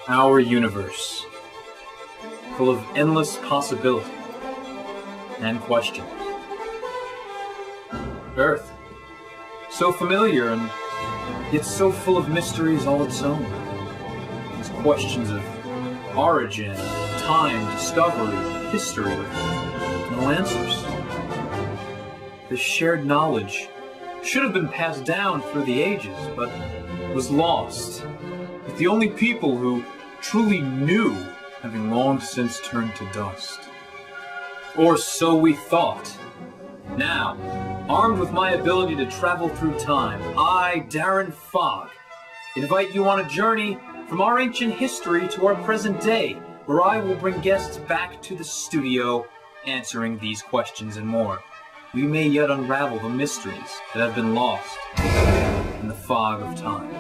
our universe, full of endless possibility and questions. Earth, so familiar and yet so full of mysteries all its own. These questions of origin, time, discovery, history, with no answers. This shared knowledge should have been passed down through the ages, but was lost, with the only people who truly knew having long since turned to dust. Or so we thought. Now, armed with my ability to travel through time, I, Darren Fogg, invite you on a journey from our ancient history to our present day, where I will bring guests back to the studio answering these questions and more. We may yet unravel the mysteries that have been lost in the fog of time.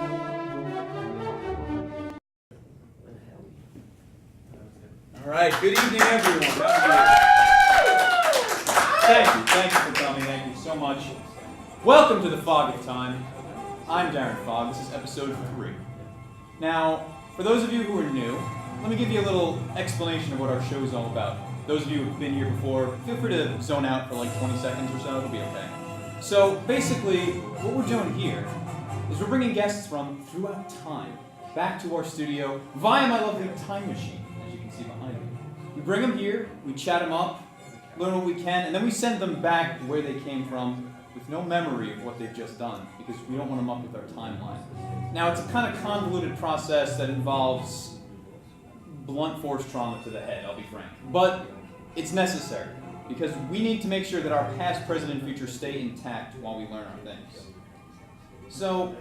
All right, good evening, everyone. Thank you for coming. Thank you so much. Welcome to the Fog of Time. I'm Darren Fogg. This is episode 3. Now, for those of you who are new, let me give you a little explanation of what our show is all about. Those of you who've been here before, feel free to zone out for like 20 seconds or so. It'll be okay. So basically, what we're doing here is we're bringing guests from throughout time back to our studio via my lovely time machine, as you can see behind me. We bring them here, we chat them up, learn what we can, and then we send them back where they came from with no memory of what they've just done, because we don't want them up with our timeline. Now, it's a kind of convoluted process that involves blunt force trauma to the head, I'll be frank. But it's necessary, because we need to make sure that our past, present, and future stay intact while we learn our things. So,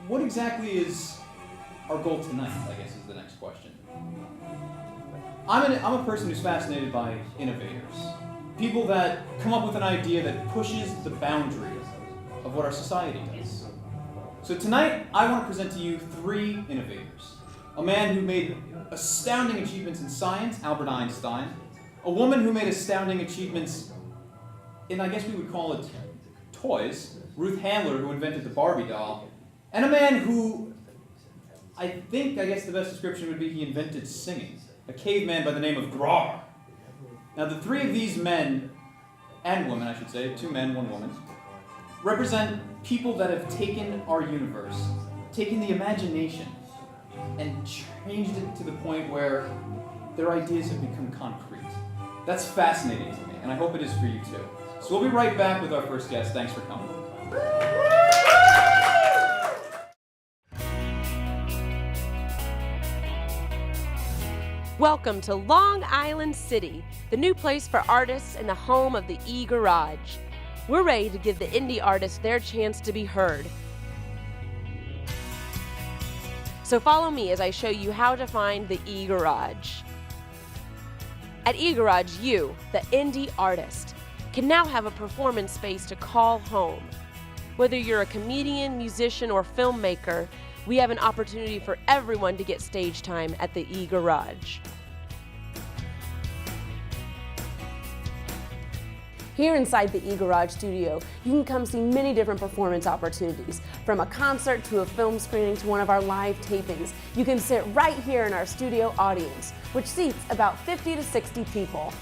what exactly is our goal tonight, I guess, is the next question. I'm a person who's fascinated by innovators. People that come up with an idea that pushes the boundaries of what our society does. So tonight, I want to present to you 3 innovators. A man who made astounding achievements in science, Albert Einstein. A woman who made astounding achievements in, I guess we would call it, toys, Ruth Handler, who invented the Barbie doll. And a man who, I guess the best description would be he invented singing. A caveman by the name of Grar. Now the 3 of these men, and women I should say, 2 men, 1 woman, represent people that have taken our universe, taken the imagination, and changed it to the point where their ideas have become concrete. That's fascinating to me, and I hope it is for you too. So we'll be right back with our first guest. Thanks for coming. Welcome to Long Island City, the new place for artists and the home of the E-Garage. We're ready to give the indie artists their chance to be heard. So follow me as I show you how to find the E-Garage. At E-Garage, you, the indie artist, can now have a performance space to call home. Whether you're a comedian, musician, or filmmaker, we have an opportunity for everyone to get stage time at the E-Garage. Here inside the E-Garage studio, you can come see many different performance opportunities. From a concert to a film screening to one of our live tapings, you can sit right here in our studio audience, which seats about 50 to 60 people.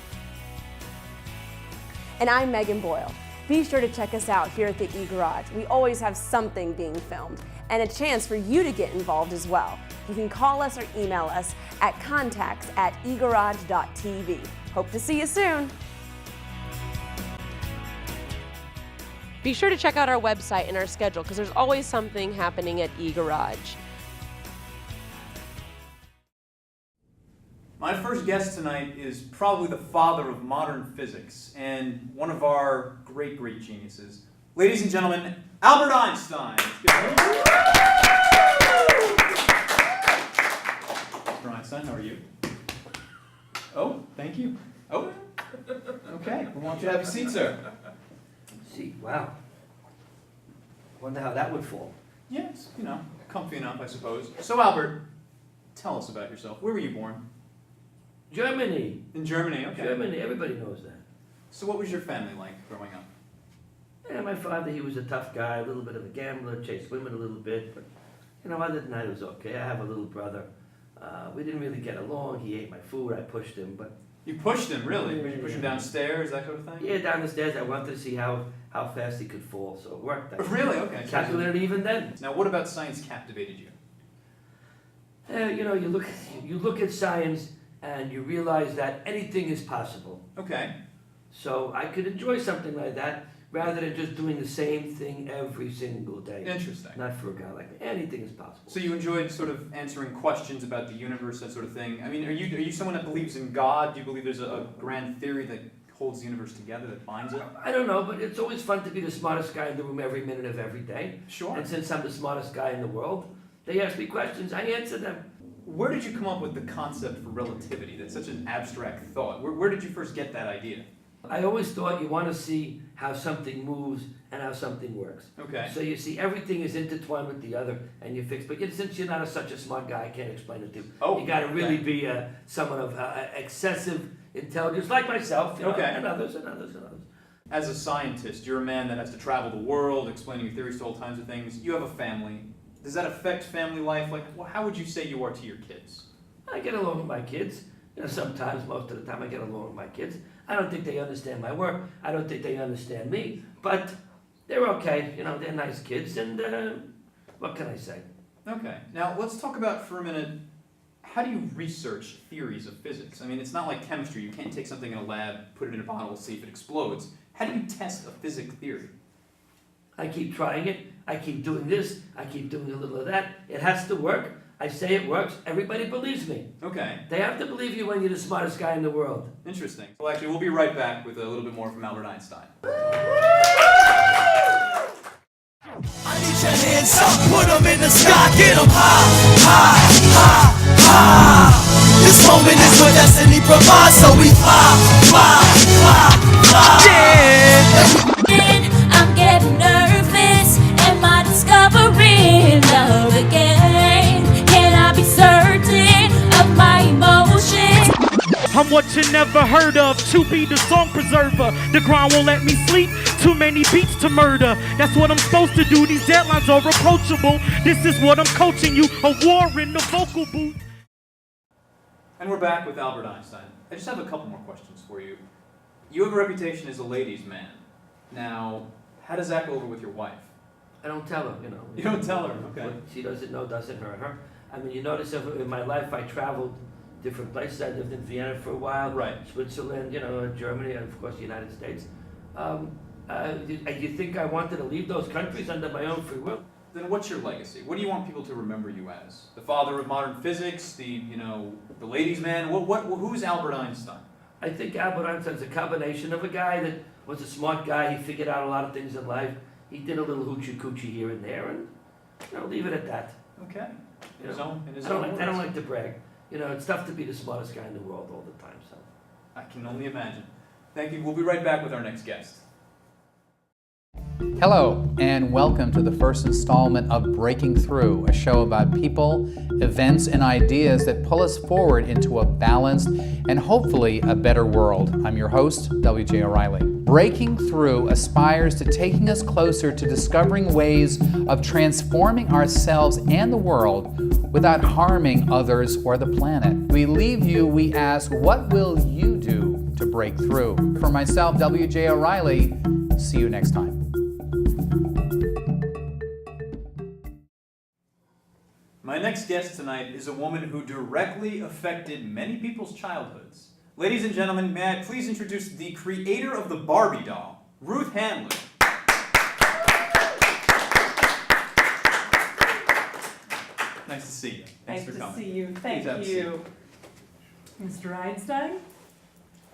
And I'm Megan Boyle. Be sure to check us out here at the E-Garage. We always have something being filmed and a chance for you to get involved as well. You can call us or email us at contacts@egarage.tv. Hope to see you soon. Be sure to check out our website and our schedule because there's always something happening at E-Garage. My first guest tonight is probably the father of modern physics and one of our great geniuses. Ladies and gentlemen, Albert Einstein. Mr. Einstein, how are you? Oh, thank you. Oh, okay. We want you to have a seat, sir. Seat, wow. Wonder how that would fall. Yes, comfy enough, I suppose. So, Albert, tell us about yourself. Where were you born? Germany. In Germany, okay. Germany, everybody knows that. So what was your family like growing up? Yeah, my father, he was a tough guy, a little bit of a gambler, chased women a little bit, but, other than that, it was okay. I have a little brother. We didn't really get along. He ate my food. I pushed him, but You pushed him, really? Did you push him downstairs, that sort of thing? yeah, down the stairs. I wanted to see how fast he could fall, so it worked. Really? Okay. Calculated even then. Now, what about science captivated you? You look at science and you realize that anything is possible. Okay. So I could enjoy something like that rather than just doing the same thing every single day. Interesting. Not for a guy like me. Anything is possible. So you enjoyed sort of answering questions about the universe, that sort of thing. I mean, are you someone that believes in God? Do you believe there's a grand theory that holds the universe together, that binds it? I don't know, but it's always fun to be the smartest guy in the room every minute of every day. Sure. And since I'm the smartest guy in the world, they ask me questions, I answer them. Where did you come up with the concept for relativity? That's such an abstract thought. Where did you first get that idea? I always thought you want to see how something moves and how something works. Okay. So you see everything is intertwined with the other and you fix. But since you're not such a smart guy, I can't explain it to you. Oh, you got to really okay. be someone of excessive intelligence, like myself, you know, Okay. and others. As a scientist, you're a man that has to travel the world, explaining your theories to all kinds of things. You have a family. Does that affect family life? Like, well, how would you say you are to your kids? I get along with my kids. You know, sometimes, most of the time, I get along with my kids. I don't think they understand my work. I don't think they understand me. But they're okay. You know, they're nice kids. And what can I say? Okay. Now, let's talk about for a minute, how do you research theories of physics? I mean, it's not like chemistry. You can't take something in a lab, put it in a bottle, see if it explodes. How do you test a physics theory? I keep trying it. I keep doing this. I keep doing a little of that. It has to work. I say it works. Everybody believes me. Okay. They have to believe you when you're the smartest guy in the world. Interesting. Well, actually, we'll be right back with a little bit more from Albert Einstein. I need your hands up, put them in the sky, get them high, high, high, high. This moment is what destiny provides, so we fly, fly, fly, fly. Yeah. I'm getting nervous. Am I discovering love again? Can I be certain of my emotions? I'm what you never heard of, to be the song preserver. The grind won't let me sleep, too many beats to murder. That's what I'm supposed to do, these deadlines are approachable. This is what I'm coaching you, a war in the vocal booth. And we're back with Albert Einstein. I just have a couple more questions for you. You have a reputation as a ladies' man. Now, how does that go over with your wife? I don't tell her, you know. You don't tell her, okay. What she doesn't know doesn't hurt her. I mean, you notice in my life I traveled different places. I lived in Vienna for a while, Right. Switzerland, you know, Germany, and of course the United States. You think I wanted to leave those countries under my own free will? Then what's your legacy? What do you want people to remember you as? The father of modern physics, the ladies' man? Who's Albert Einstein? I think Albert Einstein's a combination of a guy that was a smart guy. He figured out a lot of things in life. He did a little hoochie coochie here and there, and leave it at that. Okay. You In know, his I own don't words. like to brag. You know, it's tough to be the smartest guy in the world all the time. So. I can only imagine. Thank you. We'll be right back with our next guest. Hello, and welcome to the first installment of Breaking Through, a show about people, events, and ideas that pull us forward into a balanced and hopefully a better world. I'm your host, W.J. O'Reilly. Breaking Through aspires to taking us closer to discovering ways of transforming ourselves and the world without harming others or the planet. We leave you, we ask, what will you do to break through? For myself, W.J. O'Reilly, see you next time. My next guest tonight is a woman who directly affected many people's childhoods. Ladies and gentlemen, may I please introduce the creator of the Barbie doll, Ruth Handler. Nice to see you. Thanks for coming. Nice to see you. Please Thank have a you. Mr. Einstein?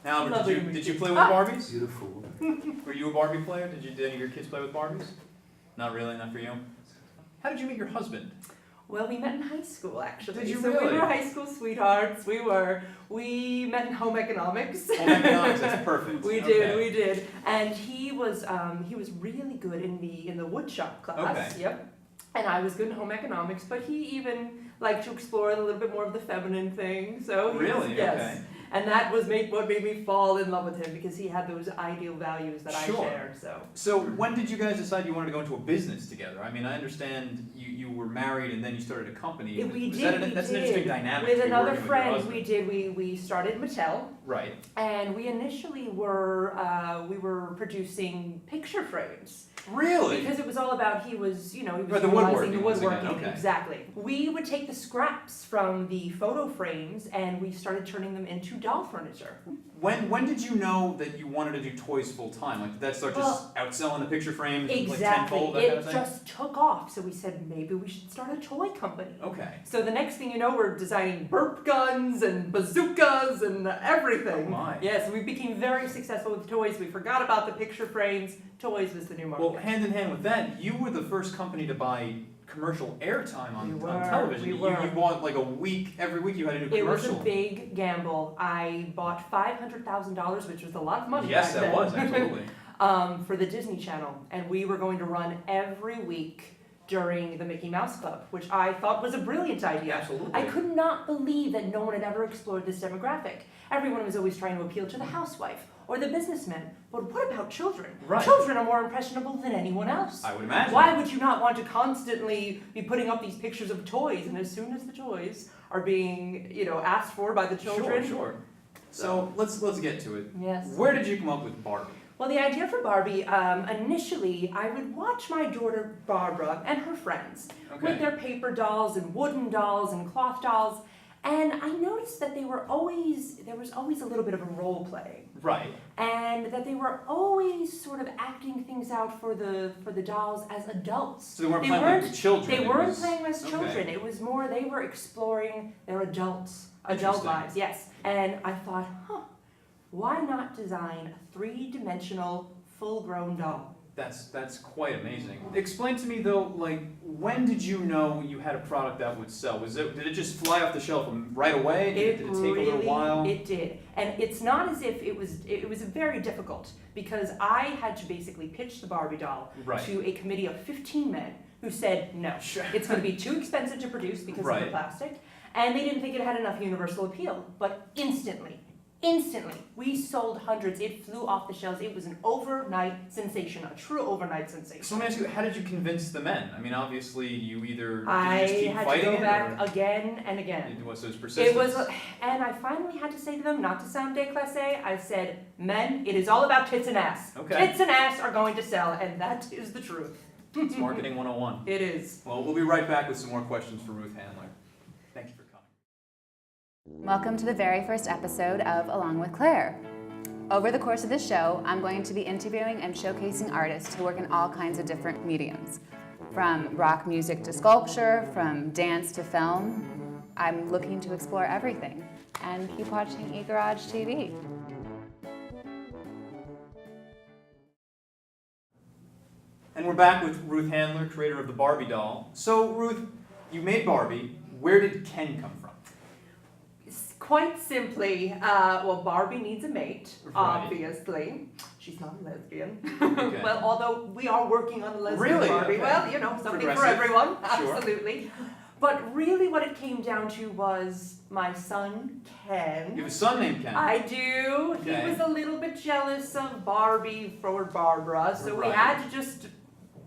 Now, Albert, Lovely to did meet you you. play with Barbies? Beautiful. Were you a Barbie player? Did any of your kids play with Barbies? Not really, not for you. How did you meet your husband? Well, we met in high school, actually. Did you so really? we were high school sweethearts. We met in home economics. Home economics, that's perfect. We Okay. did. And he was really good in the woodshop class. Okay. Yep. And I was good in home economics, but he even liked to explore a little bit more of the feminine thing. So he Really? was, yes. Okay. And that was what made me fall in love with him, because he had those ideal values that Sure. I shared. So when did you guys decide you wanted to go into a business together? I mean, I understand you were married and then you started a company. That's an interesting dynamic. With to be another working with your friend, husband. we started Mattel. Right. And we initially were producing picture frames. Really? Because it was all about, he was Right, the utilizing woodworking the once again, woodworking. okay. Exactly. We would take the scraps from the photo frames and we started turning them into doll furniture. When did you know that you wanted to do toys full time? Like, did that start just outselling the picture frames, like Exactly. tenfold, that kind of It thing? just took off. So we said, maybe we should start a toy company. Okay. So the next thing you know, we're designing burp guns and bazookas and everything. Oh my. Yes, we became very successful with toys. We forgot about the picture frames. Toys was the new market. Well, hand in hand with that, you were the first company to buy commercial airtime on television. We were. You bought like every week you had a new It was commercial. a big gamble. I bought $500,000, which was a lot of money Yes, back that then. was, absolutely. For the Disney Channel, and we were going to run every week during the Mickey Mouse Club, which I thought was a brilliant idea. Absolutely. I could not believe that no one had ever explored this demographic. Everyone was always trying to appeal to the housewife or the businessman, but what about children? Right. Children are more impressionable than anyone else. I would imagine. Why would you not want to constantly be putting up these pictures of toys, and as soon as the toys are being, asked for by the children? Sure. So let's get to it. Yes. Where did you come up with Barbie? Well, the idea for Barbie, initially, I would watch my daughter Barbara and her friends with their paper dolls and wooden dolls and cloth dolls, and I noticed that there was always a little bit of a role play. Right. And that they were always sort of acting things out for the dolls as adults. So they weren't playing with children. They weren't playing as children. It was more they were exploring their adult lives. Yes. And I thought, why not design a 3-dimensional, full-grown doll? That's quite amazing. Explain to me though, like, when did you know you had a product that would sell? Did it just fly off the shelf right away? Did it take a little while? It did. And it's not as if it was very difficult, because I had to basically pitch the Barbie doll to a committee of 15 men who said, no, it's going to be too expensive to produce because of the plastic, and they didn't think it had enough universal appeal. But instantly, we sold hundreds. It flew off the shelves. It was an overnight sensation, a true overnight sensation. So let me ask you, how did you convince the men? I mean, obviously, you either I just keep had fighting to go it, back or again and again. So it was persistence. It was, and I finally had to say to them, not to sound déclassé, I said, men, it is all about tits and ass. Okay. Tits and ass are going to sell, and that is the truth. It's marketing 101. It is. Well, we'll be right back with some more questions for Ruth Handler. Thank you for coming. Welcome to the very first episode of Along with Claire. Over the course of this show, I'm going to be interviewing and showcasing artists who work in all kinds of different mediums. From rock music to sculpture, from dance to film. I'm looking to explore everything. And keep watching eGarage TV. And we're back with Ruth Handler, creator of the Barbie doll. So, Ruth, you made Barbie. Where did Ken come from? Quite simply, Barbie needs a mate, Right. obviously. She's not a lesbian. Okay. Well, although we are working on a lesbian Really? Barbie. Okay. Well, something for Progressive. everyone. Sure. Absolutely. But really what it came down to was my son, Ken. You have a son named Ken. I do. Okay. He was a little bit jealous of Barbie for Barbara, so we Right. had to just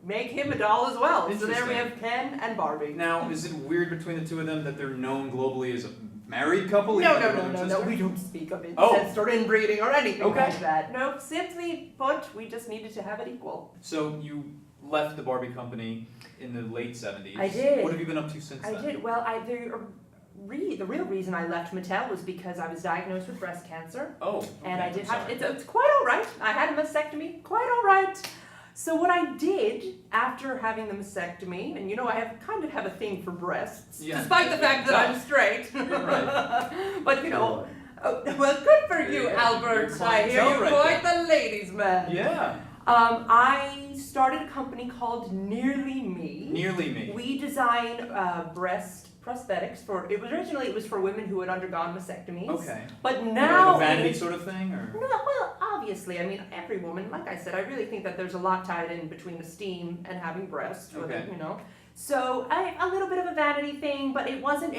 make him a doll as well. So there we Interesting. have Ken and Barbie. Now, is it weird between the two of them that they're known globally as a married couple? No, even though they're brother and no. sister? We don't speak of Oh. incest or inbreeding or anything Okay. like that. No, simply put, we just needed to have it equal. So you left the Barbie company in the late 70s. I did. What have you been up to since then? I did. Well, the real reason I left Mattel was because I was diagnosed with breast cancer. Oh, okay. And I did have, Sorry. it's quite all right. I had a mastectomy, quite all right. So what I did after having the mastectomy, and I kind of have a thing for breasts, Yeah. despite the fact that I'm straight. Right. But well, good for you, Yeah, Albert. you're I hear clientele you right quite the ladies' man. Yeah. I started a company called Nearly Me. Nearly Me. We design breast prosthetics originally it was for women who had undergone mastectomies. Okay. But now Like a vanity sort of thing, or? No, well, obviously, I mean, every woman, like I said, I really think that there's a lot tied in between esteem and having breasts, Okay. So a little bit of a vanity thing, but it wasn't,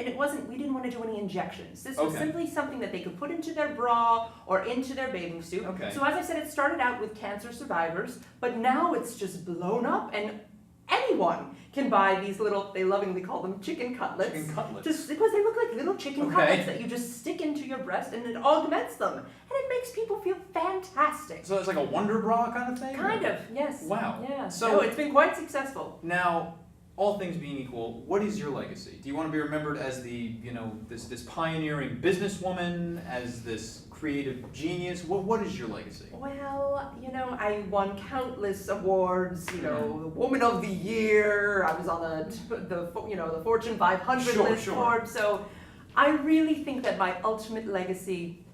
we didn't want to do any injections. This was simply something that they could put into their bra or into their bathing suit. Okay. So as I said, it started out with cancer survivors, but now it's just blown up, and anyone can buy these little, they lovingly call them chicken cutlets. Chicken cutlets. Just because they look like little chicken cutlets that you just stick into your breast and it augments them. And it makes people feel fantastic. So it's like a Wonder Bra kind of thing? Kind of, yes. Wow. Yeah. So it's been quite successful. Now, all things being equal, what is your legacy? Do you want to be remembered as the, this pioneering businesswoman, as this creative genius? What is your legacy? Well, I won countless awards. Woman of the Year. I was on the Fortune 500 list. Forbes. So, I really think that my ultimate legacy,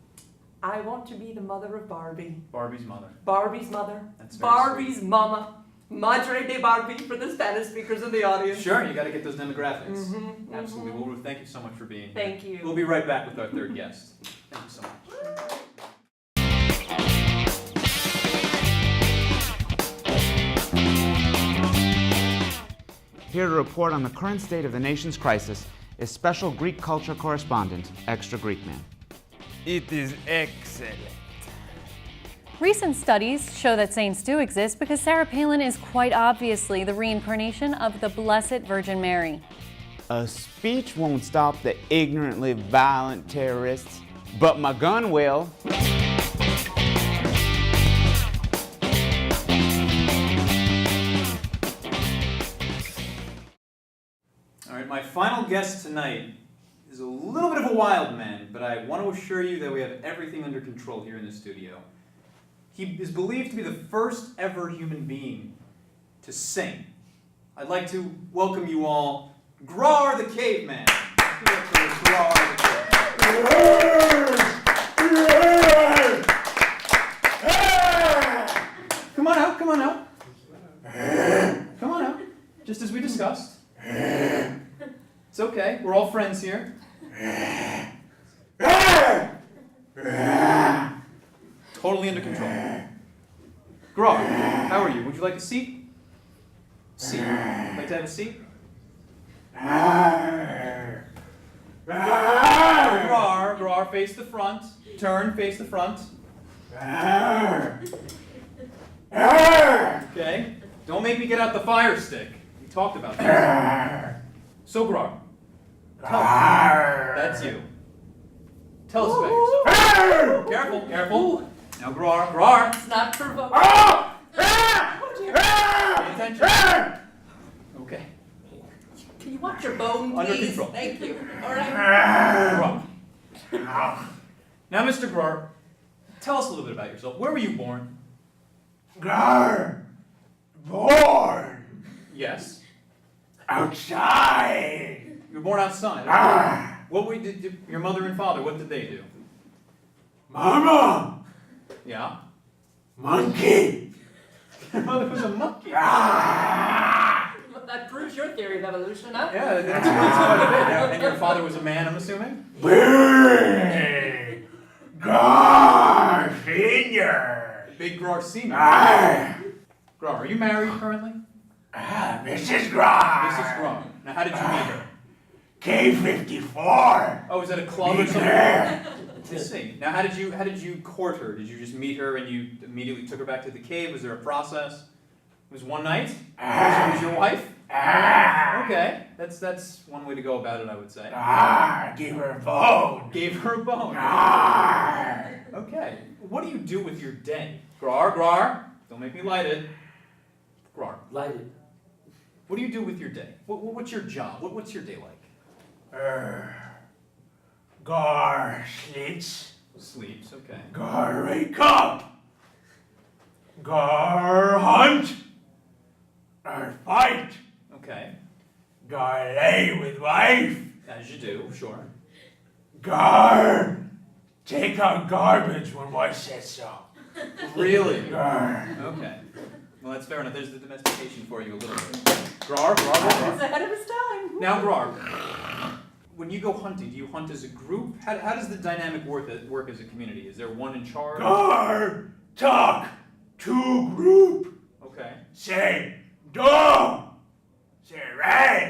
I want to be the mother of Barbie. Barbie's mother. Barbie's mother. That's very Barbie's sweet. Mama. Madre de Barbie for the Spanish speakers in the audience. Sure, you got to get those demographics. Absolutely. Well, Ruth, thank you so much for being here. Thank you. We'll be right back with our third guest. Thank you so much. Here to report on the current state of the nation's crisis is special Greek culture correspondent, Extra Greek Man. It is excellent. Recent studies show that saints do exist because Sarah Palin is quite obviously the reincarnation of the Blessed Virgin Mary. A speech won't stop the ignorantly violent terrorists, but my gun will. All right, my final guest tonight is a little bit of a wild man, but I want to assure you that we have everything under control here in the studio. He is believed to be the first ever human being to sing. I'd like to welcome you all, Grar the Caveman. Let's give it up for Grar the Caveman. Come on out, come on out. Come on out, just as we discussed. It's okay, we're all friends here. Totally under control. Grar, how are you? Would you like a seat? Seat. Like to have a seat? Grar, face the front. Turn, face the front. Okay. Don't make me get out the fire stick. We talked about that. So, Grar. That's you. Tell us about yourself. Careful, careful. Now, Grar. It's not provoking. Pay attention. Okay. Can you watch your bone, please? Under control. Thank you. All right. Grar. Now, Mr. Grar, tell us a little bit about yourself. Where were you born? Grar. Born. Yes. Outside. You were born outside. What did your mother and father, what did they do? Mama. Yeah? Monkey. Your mother was a monkey. That proves your theory of evolution, huh? Yeah, that explains quite a bit. And your father was a man, I'm assuming? Big. Grar Senior. Big Grar Senior. Grar, are you married currently? Mrs. Grar. Mrs. Grar. Now, how did you meet her? K54. Oh, was that a club or something? I see. Now, how did you court her? Did you just meet her and you immediately took her back to the cave? Was there a process? It was one night? She was your wife? Okay, that's one way to go about it, I would say. Gave her a bone. Gave her a bone. Okay. What do you do with your day? Grar, don't make me light it. Grar. Light it. What do you do with your day? What's your job? What's your day like? Gar sleeps. Sleeps, okay. Gar wake up. Gar hunt. Gar fight. Okay. Gar lay with wife. As you do, sure. Gar take out garbage when wife says so. Really? Gar. Okay. Well, that's fair enough. There's the domestication for you a little bit. Grar. He's ahead of his time. Now, Grar, when you go hunting, do you hunt as a group? How does the dynamic work as a community? Is there one in charge? Gar talk to group. Okay. Say do. Say right.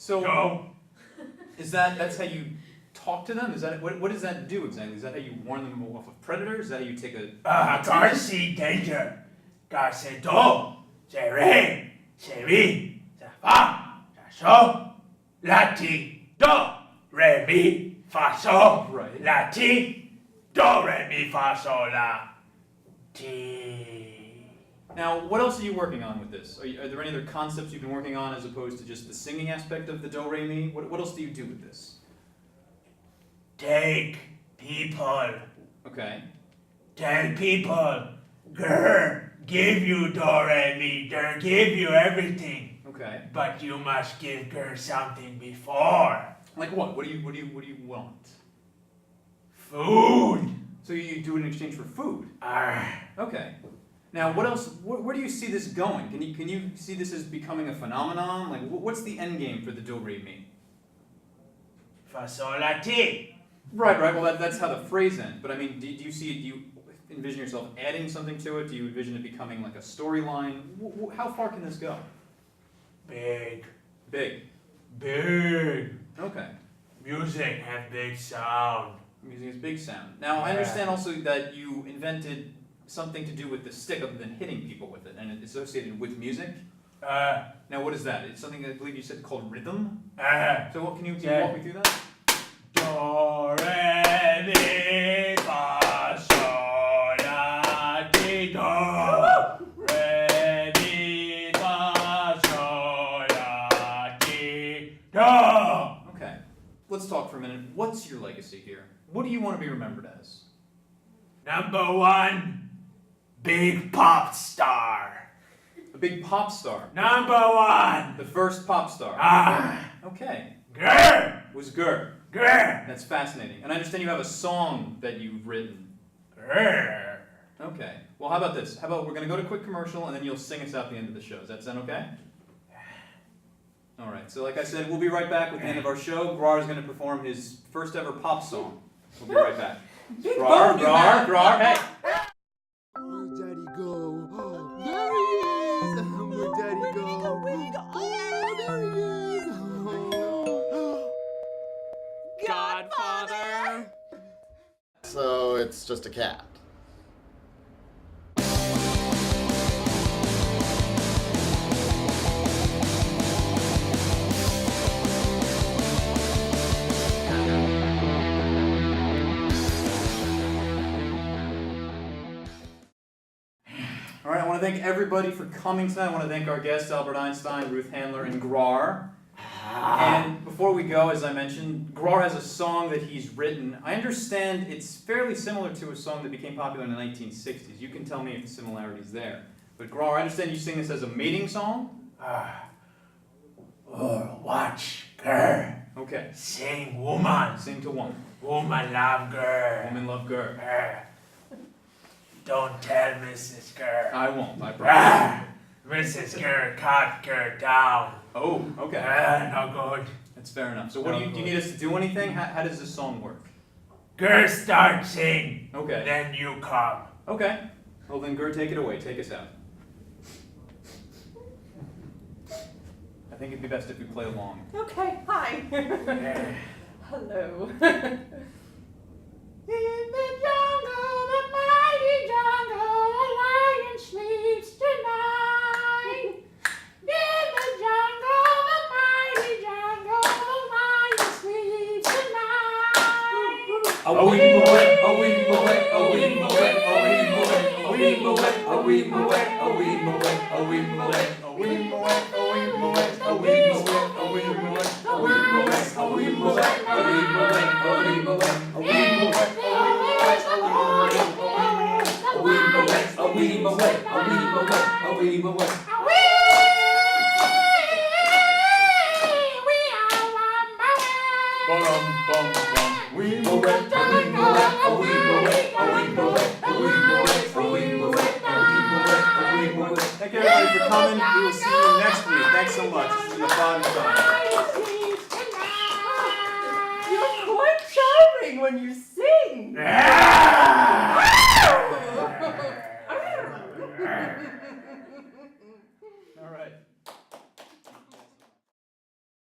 So, that's how you talk to them? Is that what does that do exactly? Is that how you warn them off of predators? Is that how you take a... Guard see danger. Guard say do, say re, say mi, say fa, say so, la ti, do, re mi, fa so, right. La ti, do, re mi, fa so, la ti. Now, what else are you working on with this? Are there any other concepts you've been working on as opposed to just the singing aspect of the do, re, mi? What else do you do with this? Take people. Okay. Tell people, grr, give you do, re, mi, grr, give you everything. Okay. But you must give grr something before. Like what? What do you want? Food. So you do it in exchange for food? Okay. Now, what else? Where do you see this going? Can you see this as becoming a phenomenon? Like, what's the end game for the do, re, mi? Fa sol la ti. Right. Well, that's how the phrase ends. But I mean, do you see it? Do you envision yourself adding something to it? Do you envision it becoming like a storyline? How far can this go? Big. Big. Okay. Music has big sound. Music has big sound. Now, I understand also that you invented something to do with the stick other than hitting people with it, and it's associated with music. Now, what is that? It's something I believe you said called rhythm. So, what can you walk me through that? Do, re, mi, fa, sol, la, ti, do. Re, mi, fa, sol, la, ti, do. Okay. Let's talk for a minute. What's your legacy here? What do you want to be remembered as? Number one, big pop star. A big pop star. Number one. The first pop star. Okay. Grr. Was Grr. Grr. That's fascinating. And I understand you have a song that you've written. Grr. Okay. Well, how about this? How about we're going to go to a quick commercial and then you'll sing us out the end of the show. Does that sound okay? All right. So like I said, we'll be right back with the end of our show. Grar is going to perform his first ever pop song. We'll be right back. Grar, hey. Where'd Daddy go? Oh, there he is! Where'd Daddy go? Oh, there he is! Oh. Godfather! So it's just a cat. All right, I want to thank everybody for coming tonight. I want to thank our guests, Albert Einstein, Ruth Handler, and Grar. And before we go, as I mentioned, Grar has a song that he's written. I understand it's fairly similar to a song that became popular in the 1960s. You can tell me if the similarity's there. But Grar, I understand you sing this as a mating song? Watch, girl. Okay. Sing, woman. Sing to woman. Woman love girl. Woman love girl. Don't tell Mrs. Girl. I won't, I promise. Mrs. Girl, cut girl down. Oh, okay. No good. That's fair enough. So what do you need us to do anything? How does this song work? Girl start sing. Okay. Then you come. Okay. Well then, Gur, take it away. Take us out. I think it'd be best if we play along. Okay, hi. Hello. In the jungle, the mighty jungle, a lion sleeps tonight. In the jungle, the mighty jungle, a lion sleeps tonight. A wee moe, a wee moe, a wee moe, a wee moe, a wee moe, a wee moe, a wee moe, a wee moe, a wee moe, a wee moe, a wee moe, a wee moe, a wee moe, a wee moe, a wee moe, a wee moe, a wee moe. Thank everybody for coming. We will see you next week. Thanks so much. This is the FoggofTime. You're quite charming when you